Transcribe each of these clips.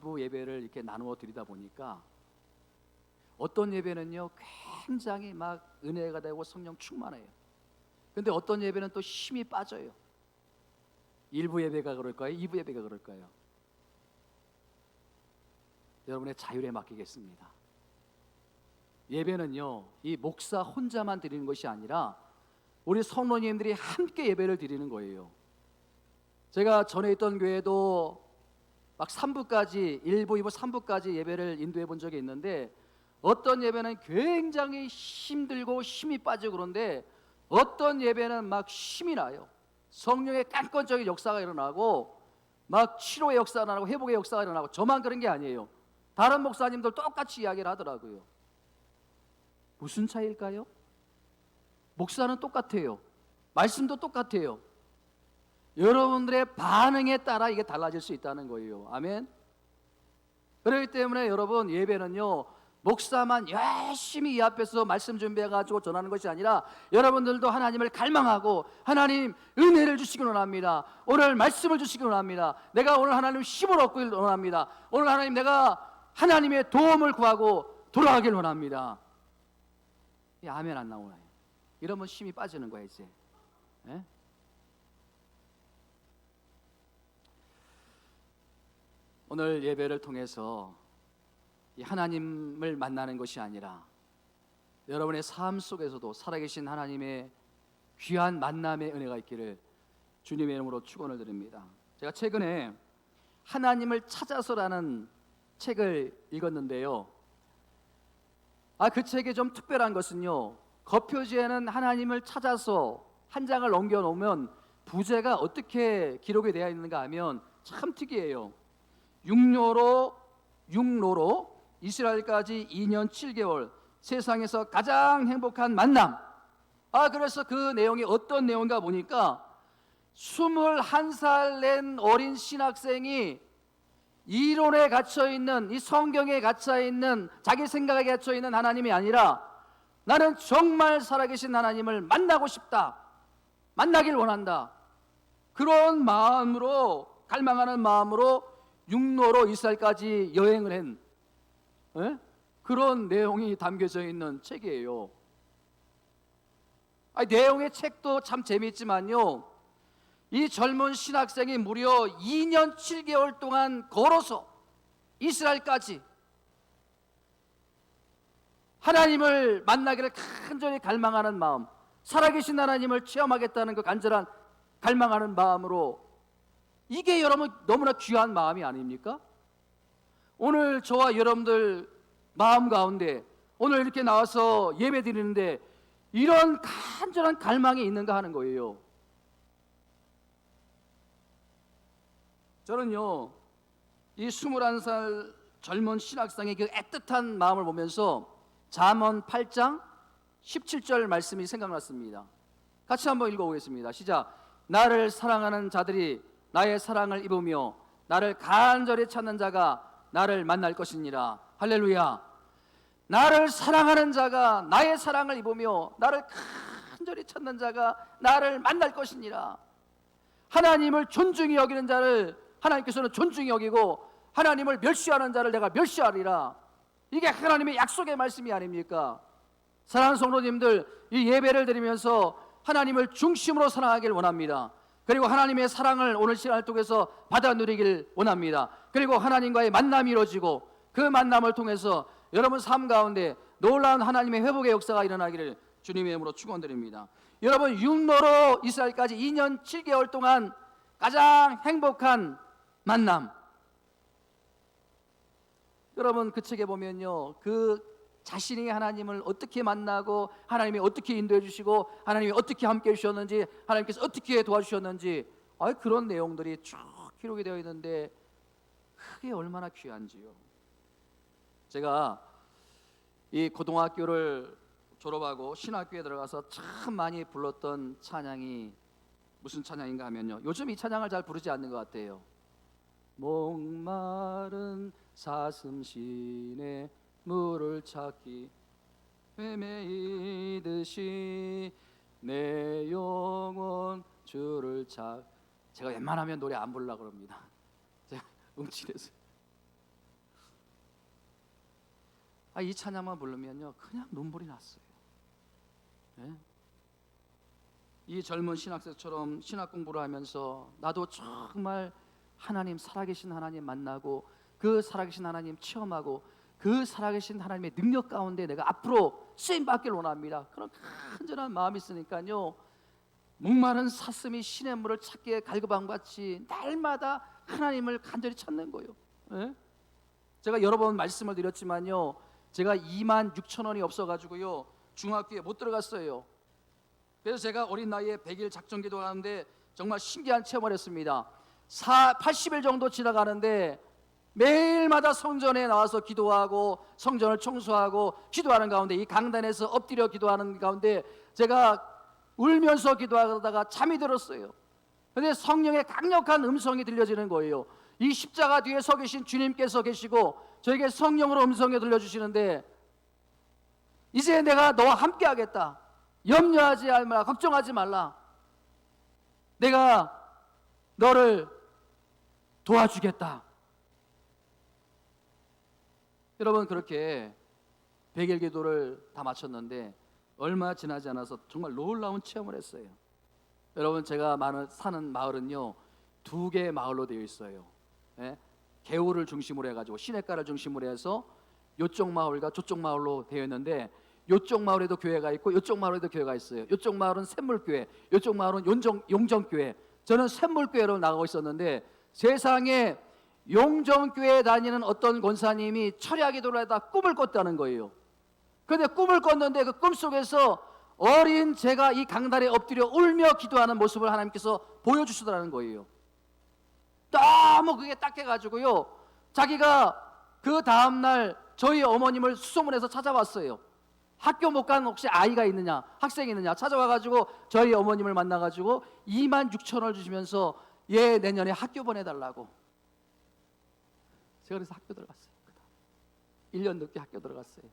일부 예배를 이렇게 나누어 드리다 보니까 어떤 예배는요 굉장히 막 은혜가 되고 성령 충만해요. 근데 어떤 예배는 또 힘이 빠져요. 일부 예배가 그럴까요? 2부 예배가 그럴까요? 여러분의 자율에 맡기겠습니다. 예배는요 이 목사 혼자만 드리는 것이 아니라 우리 성도님들이 함께 예배를 드리는 거예요. 제가 전에 있던 교회도 막 3부까지 1부, 2부, 3부까지 예배를 인도해 본 적이 있는데 어떤 예배는 굉장히 힘들고 힘이 빠지고 그런데 어떤 예배는 막 힘이 나요. 성령의 깐건적인 역사가 일어나고 막 치료의 역사가 일어나고 회복의 역사가 일어나고 저만 그런 게 아니에요. 다른 목사님들 똑같이 이야기를 하더라고요. 무슨 차이일까요? 목사는 똑같아요. 말씀도 똑같아요. 여러분들의 반응에 따라 이게 달라질 수 있다는 거예요. 아멘. 그렇기 때문에 여러분 예배는요 목사만 열심히 이 앞에서 말씀 준비해가지고 전하는 것이 아니라 여러분들도 하나님을 갈망하고 하나님 은혜를 주시기 원합니다. 오늘 말씀을 주시기 원합니다. 내가 오늘 하나님 힘을 얻길 원합니다. 오늘 하나님 내가 하나님의 도움을 구하고 돌아가길 원합니다. 아멘 안 나오나요? 이러면 힘이 빠지는 거야 이제. 예? 오늘 예배를 통해서 이 하나님을 만나는 것이 아니라 여러분의 삶 속에서도 살아계신 하나님의 귀한 만남의 은혜가 있기를 주님의 이름으로 축원을 드립니다. 제가 최근에 하나님을 찾아서라는 책을 읽었는데요. 그 책이 좀 특별한 것은요 겉표지에는 하나님을 찾아서 한 장을 넘겨 놓으면 부제가 어떻게 기록이 되어 있는가 하면 참 특이해요. 육로로 이스라엘까지 2년 7개월 세상에서 가장 행복한 만남. 그래서 그 내용이 어떤 내용인가 보니까 21살 낸 어린 신학생이 이론에 갇혀있는 이 성경에 갇혀있는 자기 생각에 갇혀있는 하나님이 아니라 나는 정말 살아계신 하나님을 만나고 싶다, 만나길 원한다, 그런 마음으로 갈망하는 마음으로 육로로 이스라엘까지 여행을 한 그런 내용이 담겨져 있는 책이에요. 내용의 책도 참 재미있지만요 이 젊은 신학생이 무려 2년 7개월 동안 걸어서 이스라엘까지 하나님을 만나기를 간절히 갈망하는 마음, 살아계신 하나님을 체험하겠다는 그 간절한 갈망하는 마음으로, 이게 여러분 너무나 귀한 마음이 아닙니까? 오늘 저와 여러분들 마음 가운데 오늘 이렇게 나와서 예배 드리는데 이런 간절한 갈망이 있는가 하는 거예요. 저는요 이 21살 젊은 신학생의 그 애틋한 마음을 보면서 잠언 8장 17절 말씀이 생각났습니다. 같이 한번 읽어보겠습니다. 시작. 나를 사랑하는 자들이 나의 사랑을 입으며 나를 간절히 찾는 자가 나를 만날 것이니라. 할렐루야. 나를 사랑하는 자가 나의 사랑을 입으며 나를 간절히 찾는 자가 나를 만날 것이니라. 하나님을 존중히 여기는 자를 하나님께서는 존중히 여기고 하나님을 멸시하는 자를 내가 멸시하리라. 이게 하나님의 약속의 말씀이 아닙니까? 사랑하는 성도님들, 이 예배를 드리면서 하나님을 중심으로 사랑하길 원합니다. 그리고 하나님의 사랑을 오늘 시간을 통해서 받아 누리길 원합니다. 그리고 하나님과의 만남이 이루어지고 그 만남을 통해서 여러분 삶 가운데 놀라운 하나님의 회복의 역사가 일어나기를 주님의 이름으로 축원드립니다. 여러분 육로로 이스라엘까지 2년 7개월 동안 가장 행복한 만남. 여러분 그 책에 보면요 그 자신이 하나님을 어떻게 만나고 하나님이 어떻게 인도해 주시고 하나님이 어떻게 함께 해주셨는지 하나님께서 어떻게 도와주셨는지 그런 내용들이 쭉 기록이 되어 있는데 그게 얼마나 귀한지요. 제가 이 고등학교를 졸업하고 신학교에 들어가서 참 많이 불렀던 찬양이 무슨 찬양인가 하면요 요즘 이 찬양을 잘 부르지 않는 것 같아요. 목마른 사슴신에 물을 찾기 헤매이듯이 내 영혼 주를 찾. 제가 웬만하면 노래 안 부르려고 그럽니다. 제가 웅치려서 이 찬양만 부르면요 그냥 눈물이 났어요. 네? 이 젊은 신학생처럼 신학 공부를 하면서 나도 정말 하나님, 살아계신 하나님 만나고 그 살아계신 하나님 체험하고 그 살아계신 하나님의 능력 가운데 내가 앞으로 쓰임받기를 원합니다. 그런 간절한 마음이 있으니까요 목마른 사슴이 시냇물을 찾기에 갈급함같이 날마다 하나님을 간절히 찾는 거예요. 예? 제가 여러 번 말씀을 드렸지만요 제가 26,000원이 없어가지고요 중학교에 못 들어갔어요. 그래서 제가 어린 나이에 100일 작정기도 하는데 정말 신기한 체험을 했습니다. 80일 정도 지나가는데 매일마다 성전에 나와서 기도하고 성전을 청소하고 기도하는 가운데 이 강단에서 엎드려 기도하는 가운데 제가 울면서 기도하다가 잠이 들었어요. 그런데 성령의 강력한 음성이 들려지는 거예요. 이 십자가 뒤에 서 계신 주님께서 계시고 저에게 성령으로 음성이 들려주시는데 이제 내가 너와 함께 하겠다. 염려하지 말라. 걱정하지 말라. 내가 너를 도와주겠다. 여러분 그렇게 100일 기도를 다 마쳤는데 얼마 지나지 않아서 정말 놀라운 체험을 했어요. 여러분 제가 사는 마을은요 2개의 마을로 되어 있어요. 예? 개울을 중심으로 해가지고 시냇가를 중심으로 해서 이쪽 마을과 저쪽 마을로 되어 있는데 이쪽 마을에도 교회가 있고 이쪽 마을에도 교회가 있어요. 이쪽 마을은 샘물교회, 이쪽 마을은 용정교회. 저는 샘물교회로 나가고 있었는데 세상에 용정교회에 다니는 어떤 권사님이 철야 기도를 하다 꿈을 꿨다는 거예요. 그런데 꿈을 꿨는데 그 꿈속에서 어린 제가 이 강단에 엎드려 울며 기도하는 모습을 하나님께서 보여주시더라는 거예요. 너무 그게 딱해가지고요 자기가 그 다음날 저희 어머님을 수소문해서 찾아왔어요. 학교 못 간 혹시 아이가 있느냐, 학생이 있느냐 찾아와가지고 저희 어머님을 만나가지고 26,000원을 주시면서 얘 내년에 학교 보내달라고. 제가 그래서 학교 들어갔어요. 1년 늦게 학교 들어갔어요.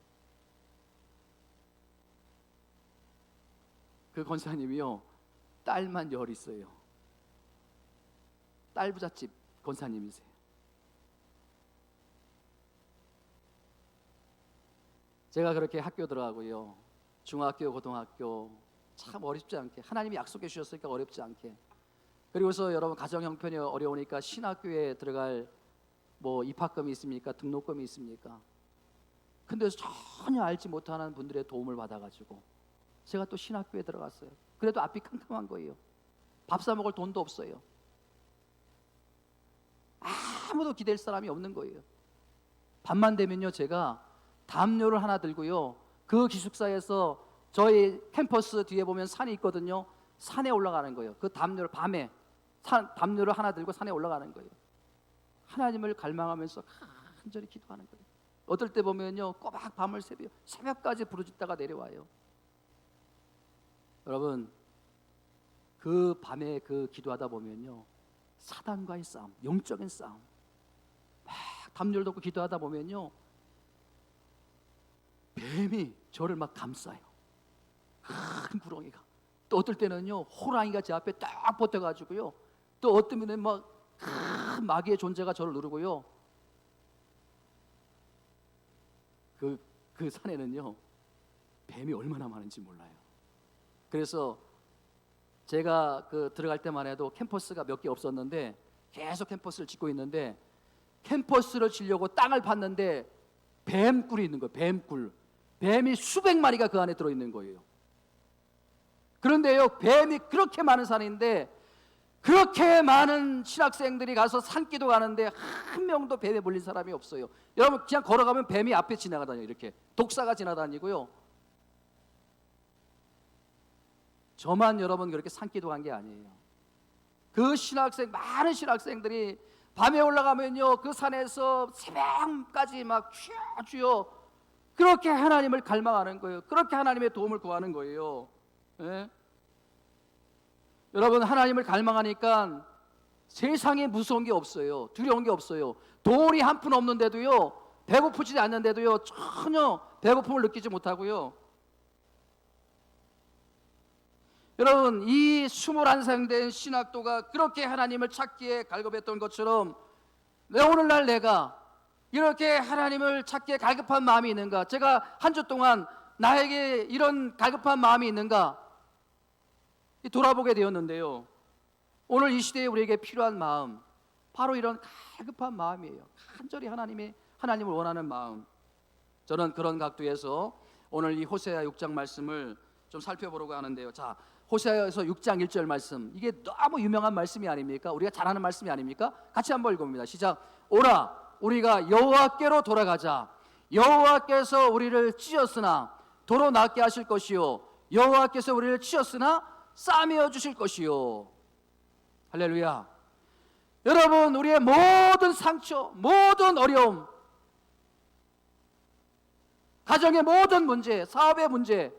그 권사님이요 딸만 10 있어요. 딸 부잣집 권사님이세요. 제가 그렇게 학교 들어가고요 중학교, 고등학교 참 어렵지 않게 하나님이 약속해 주셨으니까 어렵지 않게 그리고서 여러분 가정 형편이 어려우니까 신학교에 들어갈 뭐 입학금이 있습니까? 등록금이 있습니까? 근데 전혀 알지 못하는 분들의 도움을 받아가지고 제가 또 신학교에 들어갔어요. 그래도 앞이 캄캄한 거예요. 밥 사 먹을 돈도 없어요. 아무도 기댈 사람이 없는 거예요. 밤만 되면요 제가 담요를 하나 들고요 그 기숙사에서 저희 캠퍼스 뒤에 보면 산이 있거든요. 산에 올라가는 거예요. 그 담요를 밤에 담요를 하나 들고 산에 올라가는 거예요. 하나님을 갈망하면서 간절히 기도하는 거예요. 어떨 때 보면요 꼬박 밤을 새벽까지 부르짖다가 내려와요. 여러분 그 밤에 그 기도하다 보면요 사단과의 싸움, 영적인 싸움 막 담요를 덮고 기도하다 보면요 뱀이 저를 막 감싸요. 큰 구렁이가. 또 어떨 때는요 호랑이가 제 앞에 딱 붙어가지고요 또 어떤 때는 막 큰 마귀의 존재가 저를 누르고요 그 산에는요 뱀이 얼마나 많은지 몰라요. 그래서 제가 들어갈 때만 해도 캠퍼스가 몇 개 없었는데 계속 캠퍼스를 짓고 있는데 캠퍼스를 지려고 땅을 팠는데 뱀꿀이 있는 거예요. 뱀꿀. 뱀이 수백 마리가 그 안에 들어있는 거예요. 그런데요 뱀이 그렇게 많은 산인데 그렇게 많은 신학생들이 가서 산기도 가는데 한 명도 뱀에 물린 사람이 없어요. 여러분 그냥 걸어가면 뱀이 앞에 지나가다녀요. 이렇게 독사가 지나다니고요 저만 여러분 그렇게 산기도 간 게 아니에요. 그 많은 신학생들이 밤에 올라가면요 그 산에서 새벽까지 막 주여 그렇게 하나님을 갈망하는 거예요. 그렇게 하나님의 도움을 구하는 거예요. 예? 여러분 하나님을 갈망하니까 세상에 무서운 게 없어요. 두려운 게 없어요. 돈이 한 푼 없는데도요 배고프지 않는데도요 전혀 배고픔을 느끼지 못하고요 여러분 이 21살 된 신학도가 그렇게 하나님을 찾기에 갈급했던 것처럼 오늘날 내가 이렇게 하나님을 찾기에 갈급한 마음이 있는가? 제가 한 주 동안 나에게 이런 갈급한 마음이 있는가? 돌아보게 되었는데요. 오늘 이 시대에 우리에게 필요한 마음, 바로 이런 갈급한 마음이에요. 간절히 하나님을 원하는 마음. 저는 그런 각도에서 오늘 이 호세아 6장 말씀을 좀 살펴보려고 하는데요. 자, 호세아에서 6장 1절 말씀, 이게 너무 유명한 말씀이 아닙니까? 우리가 잘 아는 말씀이 아닙니까? 같이 한번 읽어봅니다. 시작. 오라, 우리가 여호와께로 돌아가자. 여호와께서 우리를 찢었으나 도로 낫게 하실 것이요, 여호와께서 우리를 찢었으나 싸매어 주실 것이요. 할렐루야. 여러분, 우리의 모든 상처, 모든 어려움, 가정의 모든 문제, 사업의 문제,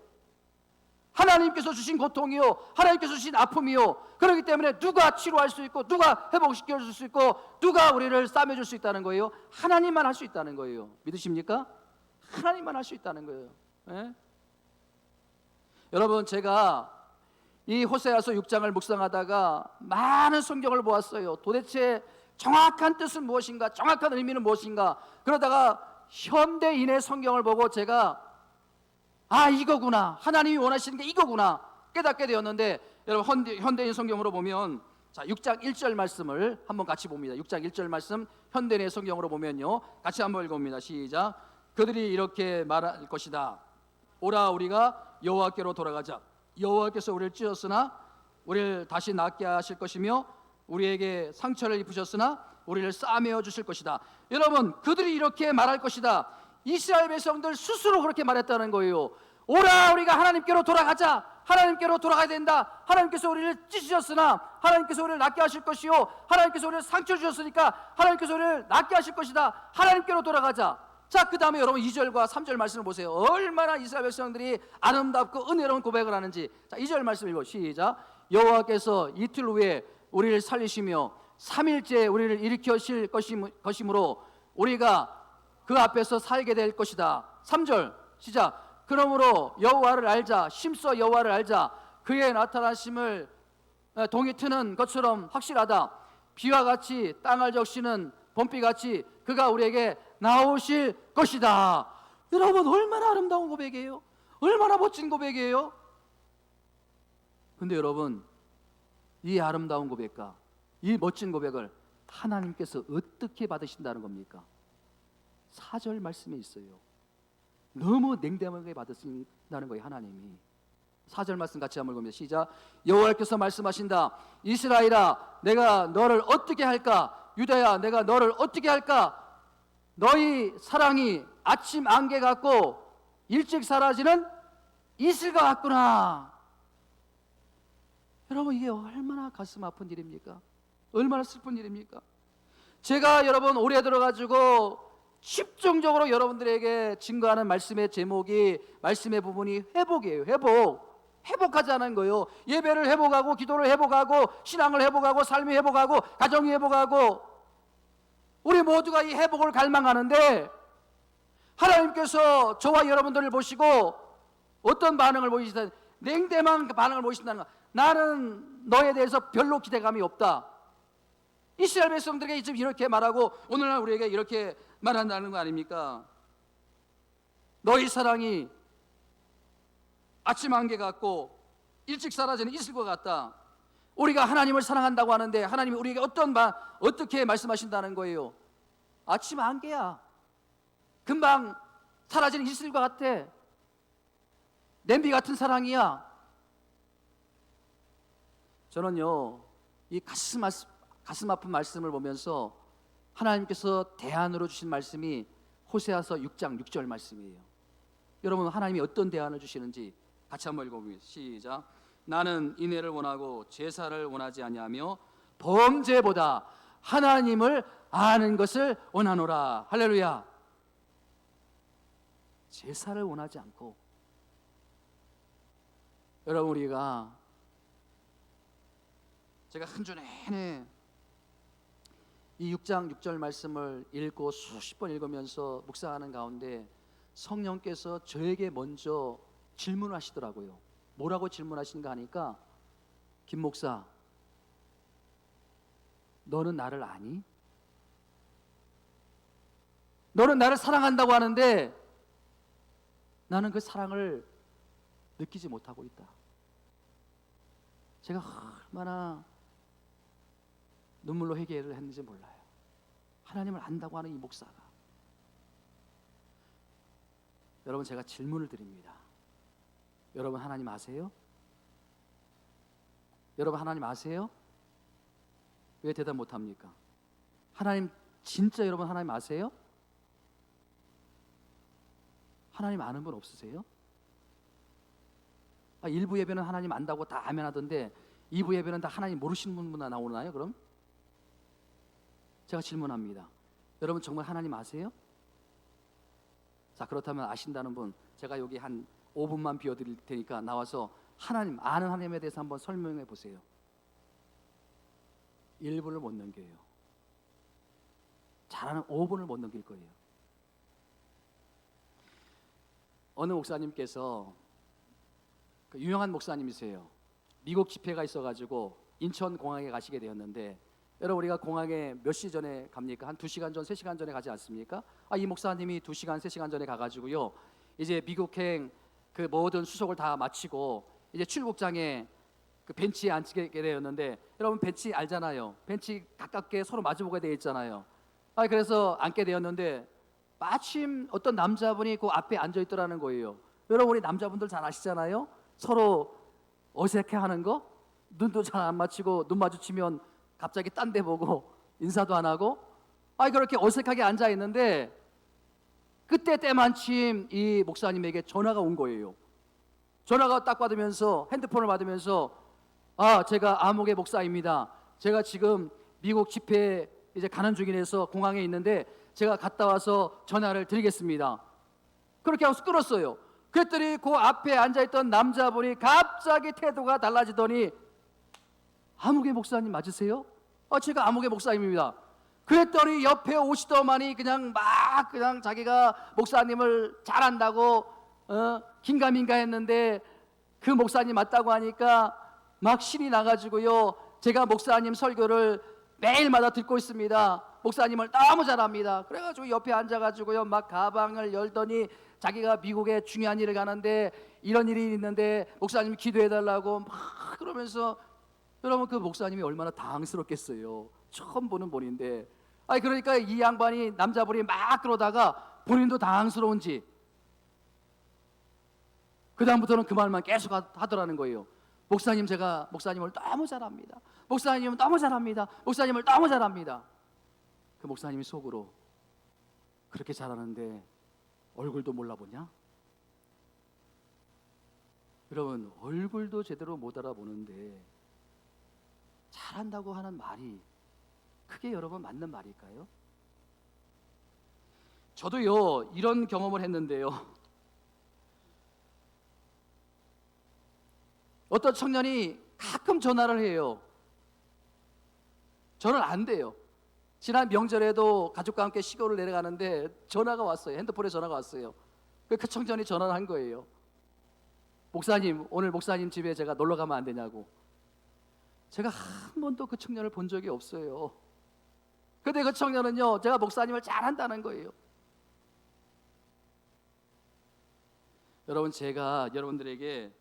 하나님께서 주신 고통이요, 하나님께서 주신 아픔이요, 그렇기 때문에 누가 치료할 수 있고, 누가 회복시켜 줄 수 있고, 누가 우리를 싸매줄 수 있다는 거예요? 하나님만 할 수 있다는 거예요. 믿으십니까? 하나님만 할 수 있다는 거예요. 예? 여러분, 제가 이 호세아서 6장을 묵상하다가 많은 성경을 보았어요. 도대체 정확한 뜻은 무엇인가, 정확한 의미는 무엇인가. 그러다가 현대인의 성경을 보고 제가 이거구나, 하나님이 원하시는 게 이거구나 깨닫게 되었는데, 여러분 현대인 성경으로 보면, 자, 6장 1절 말씀을 한번 같이 봅니다. 6장 1절 말씀 현대인의 성경으로 보면요, 같이 한번 읽어봅니다. 시작. 그들이 이렇게 말할 것이다. 오라, 우리가 여호와께로 돌아가자. 여호와께서 우리를 찢었으나 우리를 다시 낫게 하실 것이며, 우리에게 상처를 입으셨으나 우리를 싸매어 주실 것이다. 여러분, 그들이 이렇게 말할 것이다. 이스라엘 백성들 스스로 그렇게 말했다는 거예요. 오라, 우리가 하나님께로 돌아가자. 하나님께로 돌아가야 된다. 하나님께서 우리를 찢으셨으나 하나님께서 우리를 낫게 하실 것이요, 하나님께서 우리를 상처 주셨으니까 하나님께서 우리를 낫게 하실 것이다. 하나님께로 돌아가자. 자, 그 다음에 여러분 2절과 3절 말씀을 보세요. 얼마나 이스라엘 백성들이 아름답고 은혜로운 고백을 하는지. 자, 2절 말씀 읽어. 시작. 여호와께서 이틀 후에 우리를 살리시며 3일째 우리를 일으키실 것이므로 우리가 그 앞에서 살게 될 것이다. 3절 시작. 그러므로 여호와를 알자. 심써 여호와를 알자. 그의 나타나심을 동이 트는 것처럼 확실하다. 비와 같이 땅을 적시는 봄비같이 그가 우리에게 나오실 것이다. 여러분, 얼마나 아름다운 고백이에요. 얼마나 멋진 고백이에요. 근데 여러분, 이 아름다운 고백과 이 멋진 고백을 하나님께서 어떻게 받으신다는 겁니까? 4절 말씀에 있어요. 너무 냉담하게 받으신다는 거예요. 하나님이. 4절 말씀 같이 한번 읽어봅니다. 시작. 여호와께서 말씀하신다. 이스라엘아, 내가 너를 어떻게 할까? 유다야, 내가 너를 어떻게 할까? 너희 사랑이 아침 안개 같고 일찍 사라지는 이슬과 같구나. 여러분, 이게 얼마나 가슴 아픈 일입니까? 얼마나 슬픈 일입니까? 제가 여러분 올해 들어가지고 집중적으로 여러분들에게 증거하는 말씀의 제목이, 말씀의 부분이 회복이에요. 회복하지 않은 거예요. 예배를 회복하고, 기도를 회복하고, 신앙을 회복하고, 삶이 회복하고, 가정이 회복하고, 우리 모두가 이 회복을 갈망하는데, 하나님께서 저와 여러분들을 보시고 어떤 반응을 보이시다? 냉담한 반응을 보이신다는 거. 나는 너에 대해서 별로 기대감이 없다. 이스라엘 백성들에게 지금 이렇게 말하고 오늘날 우리에게 이렇게 말한다는 거 아닙니까? 너희 사랑이 아침 안개 같고 일찍 사라지는 이슬과 같다. 우리가 하나님을 사랑한다고 하는데 하나님이 우리에게 어떻게 말씀하신다는 거예요? 아침 안개야. 금방 사라지는 이슬과 같아. 냄비 같은 사랑이야. 저는요, 이 가슴 아픈 말씀을 보면서 하나님께서 대안으로 주신 말씀이 호세아서 6장 6절 말씀이에요. 여러분, 하나님이 어떤 대안을 주시는지 같이 한번 읽어보겠습니다. 시작. 나는 인애를 원하고 제사를 원하지 아니하며 범죄보다 하나님을 아는 것을 원하노라. 할렐루야. 제사를 원하지 않고, 여러분, 우리가 제가 한 주 내내 이 6장 6절 말씀을 읽고 수십 번 읽으면서 묵상하는 가운데 성령께서 저에게 먼저 질문하시더라고요. 뭐라고 질문하시는가 하니까, 김 목사, 너는 나를 아니? 너는 나를 사랑한다고 하는데 나는 그 사랑을 느끼지 못하고 있다. 제가 얼마나 눈물로 회개를 했는지 몰라요. 하나님을 안다고 하는 이 목사가. 여러분, 제가 질문을 드립니다. 여러분 하나님 아세요? 여러분 하나님 아세요? 왜 대답 못합니까? 하나님 진짜 여러분 하나님 아세요? 하나님 아는 분 없으세요? 일부 예배는 하나님 안다고 다 아멘 하던데 2부 예배는 다 하나님 모르시는 분만 나오나요 그럼? 제가 질문합니다. 여러분 정말 하나님 아세요? 자, 그렇다면 아신다는 분, 제가 여기 한 5분만 비워드릴 테니까 나와서 하나님, 아는 하나님에 대해서 한번 설명해 보세요. 1분을 못 넘겨요. 잘하는 5분을 못 넘길 거예요. 어느 목사님께서, 유명한 목사님이세요. 미국 집회가 있어가지고 인천공항에 가시게 되었는데, 여러분 우리가 공항에 몇 시 전에 갑니까? 한 2시간 전, 3시간 전에 가지 않습니까? 이 목사님이 2시간, 3시간 전에 가가지고요, 이제 미국행 그 모든 수속을 다 마치고 이제 출국장에 그 벤치에 앉게 되었는데, 여러분 벤치 알잖아요. 벤치 가깝게 서로 마주보게 되어 있잖아요. 그래서 앉게 되었는데 마침 어떤 남자분이 그 앞에 앉아 있더라는 거예요. 여러분 우리 남자분들 잘 아시잖아요. 서로 어색해하는 거, 눈도 잘 안 맞추고 눈 마주치면 갑자기 딴 데 보고 인사도 안 하고, 그렇게 어색하게 앉아 있는데 그때 때마침 이 목사님에게 전화가 온 거예요. 전화가 딱 받으면서, 핸드폰을 받으면서, 제가 아목의 목사입니다. 제가 지금 미국 집회에 이제 가는 중이라서 공항에 있는데 제가 갔다 와서 전화를 드리겠습니다. 그렇게 하고 끊었어요. 그랬더니 그 앞에 앉아있던 남자분이 갑자기 태도가 달라지더니, 아목의 목사님 맞으세요? 제가 아목의 목사님입니다. 그랬더니 옆에 오시더만이 그냥 자기가 목사님을 잘한다고 긴가민가 했는데, 그 목사님 맞다고 하니까 막 신이 나가지고요, 제가 목사님 설교를 매일마다 듣고 있습니다. 목사님을 너무 잘합니다. 그래가지고 옆에 앉아가지고요, 막 가방을 열더니 자기가 미국에 중요한 일을 가는데 이런 일이 있는데 목사님 기도해달라고 막 그러면서, 여러분 그 목사님이 얼마나 당황스럽겠어요. 처음 보는 분인데. 그러니까 이 양반이, 남자분이 막 그러다가 본인도 당황스러운지 그 다음부터는 그 말만 계속 하더라는 거예요. 목사님, 제가 목사님을 너무 잘합니다. 목사님은 너무 잘합니다. 목사님을 너무 잘합니다. 그 목사님이 속으로, 그렇게 잘하는데 얼굴도 몰라보냐? 여러분 얼굴도 제대로 못 알아보는데 잘한다고 하는 말이 그게 여러분 맞는 말일까요? 저도요 이런 경험을 했는데요, 어떤 청년이 가끔 전화를 해요. 저는 안 돼요. 지난 명절에도 가족과 함께 시골을 내려가는데 전화가 왔어요. 핸드폰에 전화가 왔어요. 그 청년이 전화를 한 거예요. 목사님, 오늘 목사님 집에 제가 놀러 가면 안 되냐고. 제가 한 번도 그 청년을 본 적이 없어요. 근데 그 청년은요, 제가 목사님을 잘한다는 거예요. 여러분, 제가 여러분들에게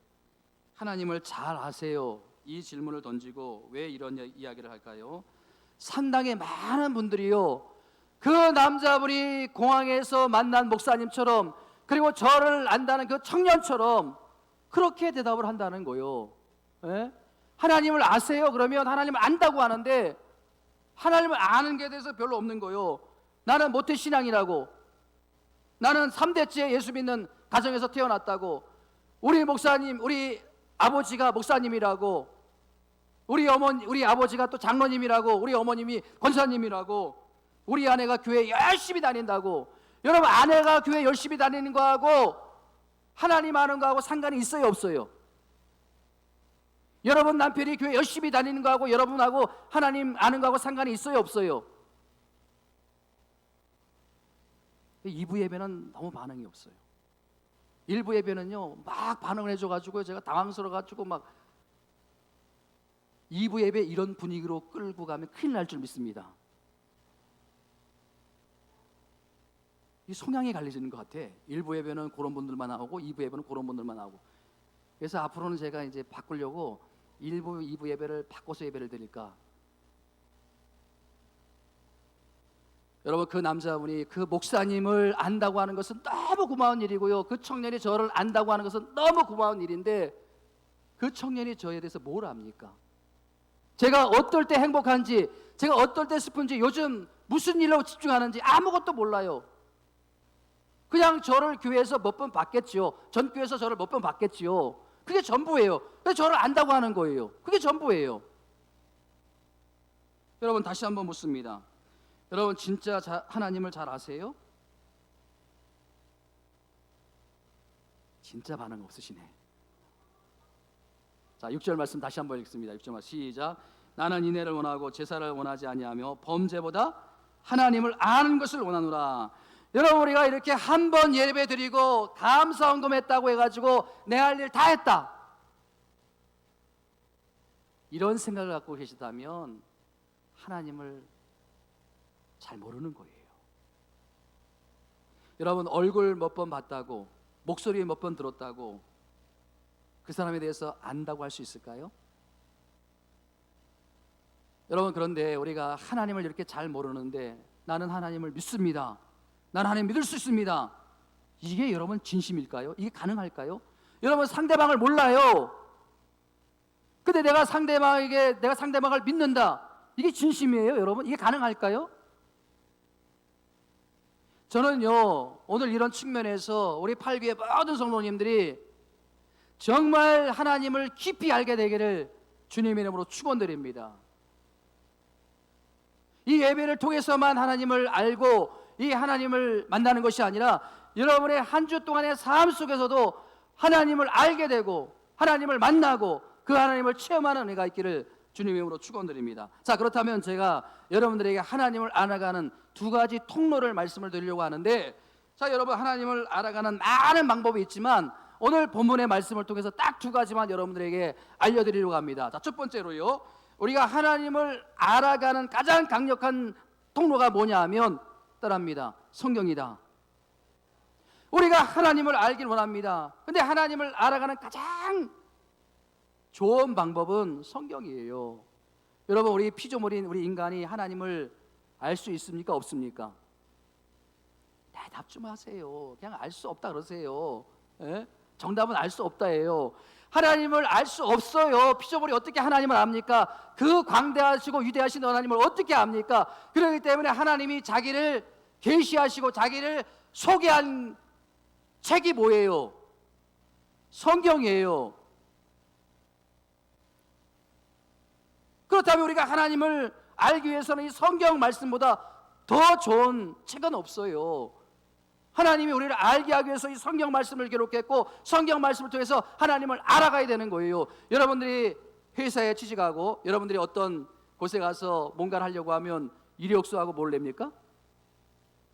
하나님을 잘 아세요? 이 질문을 던지고 왜 이런 이야기를 할까요? 상당히 많은 분들이요, 그 남자분이 공항에서 만난 목사님처럼, 그리고 저를 안다는 그 청년처럼 그렇게 대답을 한다는 거예요. 예? 하나님을 아세요? 그러면 하나님을 안다고 하는데 하나님을 아는 게 대해서 별로 없는 거예요. 나는 모태신앙이라고, 나는 3대째 예수 믿는 가정에서 태어났다고, 우리 목사님, 우리 아버지가 목사님이라고, 우리 아버지가 또 장로님이라고, 우리 어머님이 권사님이라고, 우리 아내가 교회 열심히 다닌다고. 여러분, 아내가 교회 열심히 다니는 거하고 하나님 아는 거하고 상관이 있어요, 없어요? 여러분 남편이 교회 열심히 다니는 거하고 여러분하고 하나님 아는 거하고 상관이 있어요, 없어요? 2부 예배는 너무 반응이 없어요. 1부 예배는요 막 반응을 해줘가지고 제가 당황스러워가지고 막 2부 예배 이런 분위기로 끌고 가면 큰일 날 줄 믿습니다. 이 성향이 갈려지는 것 같아. 1부 예배는 그런 분들만 나오고 2부 예배는 그런 분들만 나오고. 그래서 앞으로는 제가 이제 바꾸려고 1부, 2부 예배를 바꿔서 예배를 드릴까. 여러분, 그 남자분이 그 목사님을 안다고 하는 것은 너무 고마운 일이고요, 그 청년이 저를 안다고 하는 것은 너무 고마운 일인데 그 청년이 저에 대해서 뭘 압니까? 제가 어떨 때 행복한지, 제가 어떨 때 슬픈지, 요즘 무슨 일로 집중하는지 아무것도 몰라요. 그냥 저를 교회에서 몇 번 봤겠지요. 전 교회에서 저를 몇 번 봤겠지요. 그게 전부예요. 그래서 저를 안다고 하는 거예요. 그게 전부예요. 여러분, 다시 한번 묻습니다. 여러분, 진짜 하나님을 잘 아세요? 진짜 반응 없으시네. 자, 6절 말씀 다시 한번 읽습니다. 6절 말씀 시작. 나는 인애를 원하고 제사를 원하지 아니하며 범죄보다 하나님을 아는 것을 원하노라. 여러분, 우리가 이렇게 한 번 예배 드리고 감사 헌금했다고 해가지고 내 할 일 다 했다, 이런 생각을 갖고 계시다면 하나님을 잘 모르는 거예요. 여러분, 얼굴 몇 번 봤다고, 목소리 몇 번 들었다고 그 사람에 대해서 안다고 할 수 있을까요? 여러분, 그런데 우리가 하나님을 이렇게 잘 모르는데 나는 하나님을 믿습니다, 나는 하나님 믿을 수 있습니다, 이게 여러분 진심일까요? 이게 가능할까요? 여러분, 상대방을 몰라요. 근데 내가 상대방을 믿는다, 이게 진심이에요? 여러분, 이게 가능할까요? 저는요, 오늘 이런 측면에서 우리 8기의 모든 성도님들이 정말 하나님을 깊이 알게 되기를 주님의 이름으로 축원드립니다. 이 예배를 통해서만 하나님을 알고 이 하나님을 만나는 것이 아니라 여러분의 한 주 동안의 삶 속에서도 하나님을 알게 되고 하나님을 만나고 그 하나님을 체험하는 은혜가 있기를 주님의 이름으로 축원드립니다. 자, 그렇다면 제가 여러분들에게 하나님을 알아가는 두 가지 통로를 말씀을 드리려고 하는데, 자, 여러분, 하나님을 알아가는 많은 방법이 있지만 오늘 본문의 말씀을 통해서 딱 두 가지만 여러분들에게 알려드리려고 합니다. 자, 첫 번째로요, 우리가 하나님을 알아가는 가장 강력한 통로가 뭐냐 하면 따라합니다. 성경이다. 우리가 하나님을 알길 원합니다. 근데 하나님을 알아가는 가장 좋은 방법은 성경이에요. 여러분, 우리 피조물인 우리 인간이 하나님을 알 수 있습니까? 없습니까? 대답 좀 하세요. 그냥 알 수 없다 그러세요. 예? 정답은 알 수 없다예요. 하나님을 알 수 없어요. 피조물이 어떻게 하나님을 압니까? 그 광대하시고 위대하신 하나님을 어떻게 압니까? 그렇기 때문에 하나님이 자기를 계시하시고 자기를 소개한 책이 뭐예요? 성경이에요. 그렇다면 우리가 하나님을 알기 위해서는 이 성경 말씀보다 더 좋은 책은 없어요. 하나님이 우리를 알게 하기 위해서 이 성경 말씀을 기록했고 성경 말씀을 통해서 하나님을 알아가야 되는 거예요. 여러분들이 회사에 취직하고 여러분들이 어떤 곳에 가서 뭔가를 하려고 하면 이력서하고 뭘 냅니까?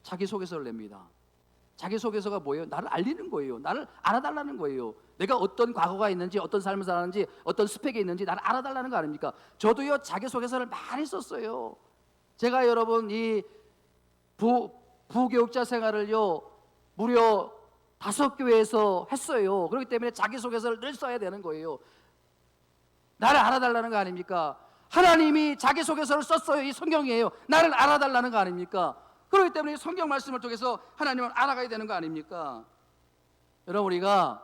자기소개서를 냅니다. 자기소개서가 뭐예요? 나를 알리는 거예요. 나를 알아달라는 거예요. 내가 어떤 과거가 있는지, 어떤 삶을 살았는지, 어떤 스펙이 있는지 나를 알아달라는 거 아닙니까? 저도요, 자기소개서를 많이 썼어요. 제가 여러분 이 부교육자 생활을요 무려 5교회에서 했어요. 그렇기 때문에 자기소개서를 늘 써야 되는 거예요. 나를 알아달라는 거 아닙니까? 하나님이 자기소개서를 썼어요. 이 성경이에요. 나를 알아달라는 거 아닙니까? 그렇기 때문에 성경 말씀을 통해서 하나님을 알아가야 되는 거 아닙니까? 여러분, 우리가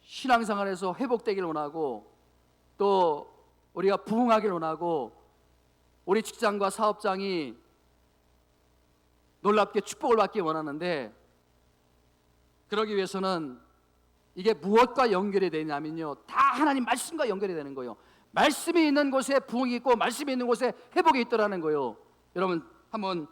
신앙생활에서 회복되길 원하고 또 우리가 부흥하길 원하고 우리 직장과 사업장이 놀랍게 축복을 받기 원하는데, 그러기 위해서는 이게 무엇과 연결이 되냐면요, 다 하나님 말씀과 연결이 되는 거예요. 말씀이 있는 곳에 부흥이 있고 말씀이 있는 곳에 회복이 있더라는 거예요. 여러분, 한번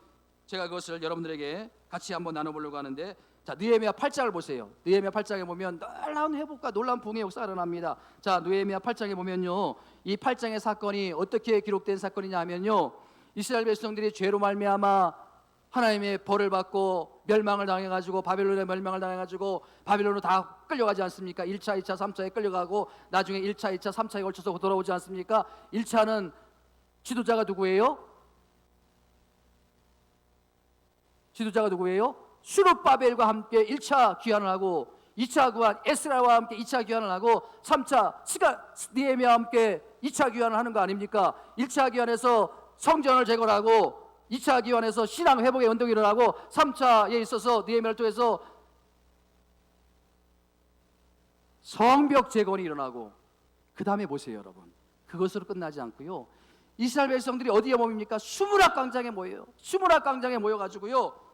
제가 그것을 여러분들에게 같이 한번 나눠보려고 하는데, 자, 느헤미야 8장을 보세요. 느헤미야 8장에 보면 놀라운 회복과 놀라운 부흥의 역사가 일어납니다. 자, 느헤미야 8장에 보면요, 이 8장의 사건이 어떻게 기록된 사건이냐 하면요, 이스라엘 백성들이 죄로 말미암아 하나님의 벌을 받고 멸망을 당해가지고 바벨론에 멸망을 당해가지고 바벨론으로 다 끌려가지 않습니까? 1차, 2차, 3차에 끌려가고 나중에 1차, 2차, 3차에 걸쳐서 돌아오지 않습니까? 1차는 지도자가 누구예요? 지도자가 누구예요? 수룹바벨과 함께 1차 귀환을 하고 2차 귀환 에스라와 함께 2차 귀환을 하고 3차 느헤미야와 함께 2차 귀환을 하는 거 아닙니까? 1차 귀환에서 성전을 재건하고 2차 귀환에서 신앙 회복의 운동이 일어나고 3차에 있어서 느헤미야를 통해서 성벽 재건이 일어나고 그 다음에 보세요 여러분. 그것으로 끝나지 않고요. 이스라엘 백성들이 어디에 모입니까? 수므락 광장에 모여요. 수므락 광장에 모여가지고요.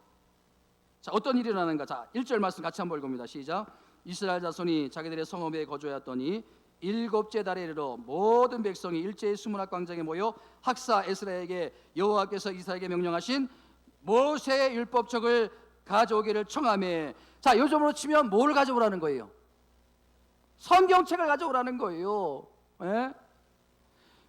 자, 어떤 일이 일어나는가? 자, 1절 말씀 같이 한번 읽어봅니다. 시작. 이스라엘 자손이 자기들의 성읍에 거주하였더니 일곱째 달에 이르러 모든 백성이 일제히 수므락 광장에 모여 학사 에스라에게 여호와께서 이스라엘에게 명령하신 모세의 율법책을 가져오기를 청하매. 자, 요즘으로 치면 뭘 가져오라는 거예요? 성경책을 가져오라는 거예요. 예?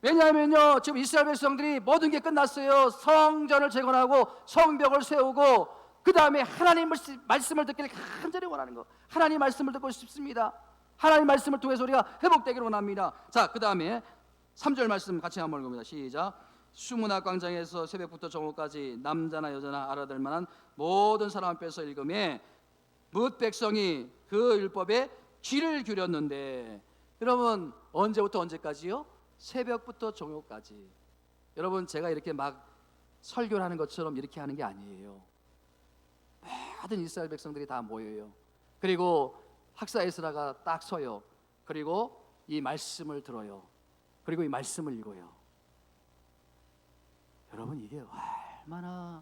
왜냐하면요, 지금 이스라엘 백성들이 모든 게 끝났어요. 성전을 재건하고 성벽을 세우고 그 다음에 하나님 말씀을 듣기를 간절히 원하는 거. 하나님 말씀을 듣고 싶습니다. 하나님 말씀을 통해서 우리가 회복되기를 원합니다. 자, 그 다음에 3절 말씀 같이 한번 읽어봅니다. 시작. 수문학 광장에서 새벽부터 정오까지 남자나 여자나 알아들 만한 모든 사람 앞에서 읽음에 뭇 백성이 그 율법에 귀를 기울였는데, 여러분 언제부터 언제까지요? 새벽부터 정오까지. 여러분 제가 이렇게 막 설교를 하는 것처럼 이렇게 하는 게 아니에요. 모든 이스라엘 백성들이 다 모여요. 그리고 학사 에스라가 딱 서요. 그리고 이 말씀을 들어요. 그리고 이 말씀을 읽어요. 여러분 이게 얼마나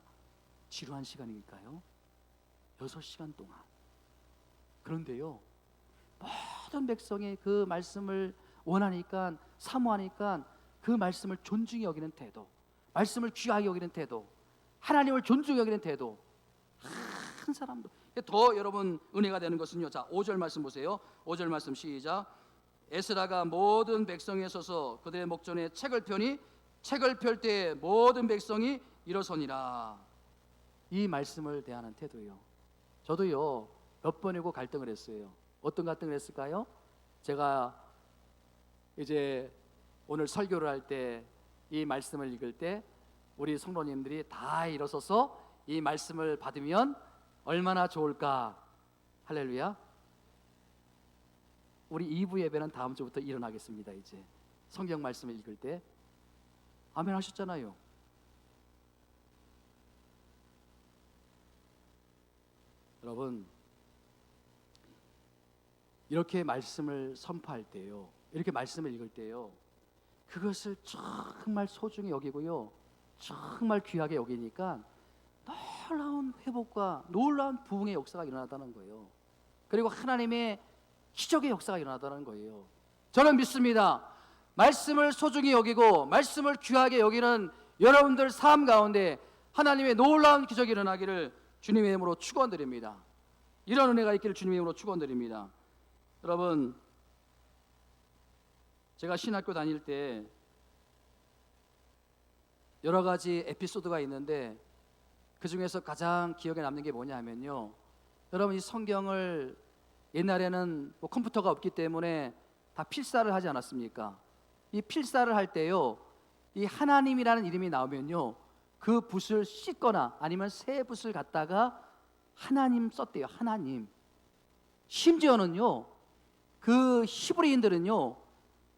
지루한 시간일까요? 6시간 동안. 그런데요, 모든 백성이 그 말씀을 원하니까, 사모하니까 그 말씀을 존중히 여기는 태도, 말씀을 귀하게 여기는 태도, 하나님을 존중히 여기는 태도, 한 사람도 더 여러분 은혜가 되는 것은요. 자, 5절 말씀 보세요. 5절 말씀 시작. 에스라가 모든 백성에 서서 그들의 목전에 책을 펴니 책을 펼 때 모든 백성이 일어서니라. 이 말씀을 대하는 태도예요. 저도요 몇 번이고 갈등을 했어요. 어떤 갈등을 했을까요? 제가 이제 오늘 설교를 할 때, 이 말씀을 읽을 때 우리 성도님들이 다 일어서서 이 말씀을 받으면 얼마나 좋을까. 할렐루야. 우리 2부 예배는 다음 주부터 일어나겠습니다. 이제 성경 말씀을 읽을 때 아멘 하셨잖아요. 여러분 이렇게 말씀을 선포할 때요, 이렇게 말씀을 읽을 때요, 그것을 정말 소중히 여기고요, 정말 귀하게 여기니까 놀라운 회복과 놀라운 부흥의 역사가 일어나다는 거예요. 그리고 하나님의 기적의 역사가 일어나다는 거예요. 저는 믿습니다. 말씀을 소중히 여기고 말씀을 귀하게 여기는 여러분들 삶 가운데 하나님의 놀라운 기적이 일어나기를 주님의 이름으로 축원드립니다. 이런 은혜가 있기를 주님의 이름으로 축원드립니다. 여러분, 제가 신학교 다닐 때 여러 가지 에피소드가 있는데 그 중에서 가장 기억에 남는 게 뭐냐 하면요, 여러분 이 성경을 옛날에는 뭐 컴퓨터가 없기 때문에 다 필사를 하지 않았습니까? 이 필사를 할 때요, 이 하나님이라는 이름이 나오면요, 그 붓을 씻거나 아니면 새 붓을 갖다가 하나님 썼대요. 하나님. 심지어는요, 그 히브리인들은요,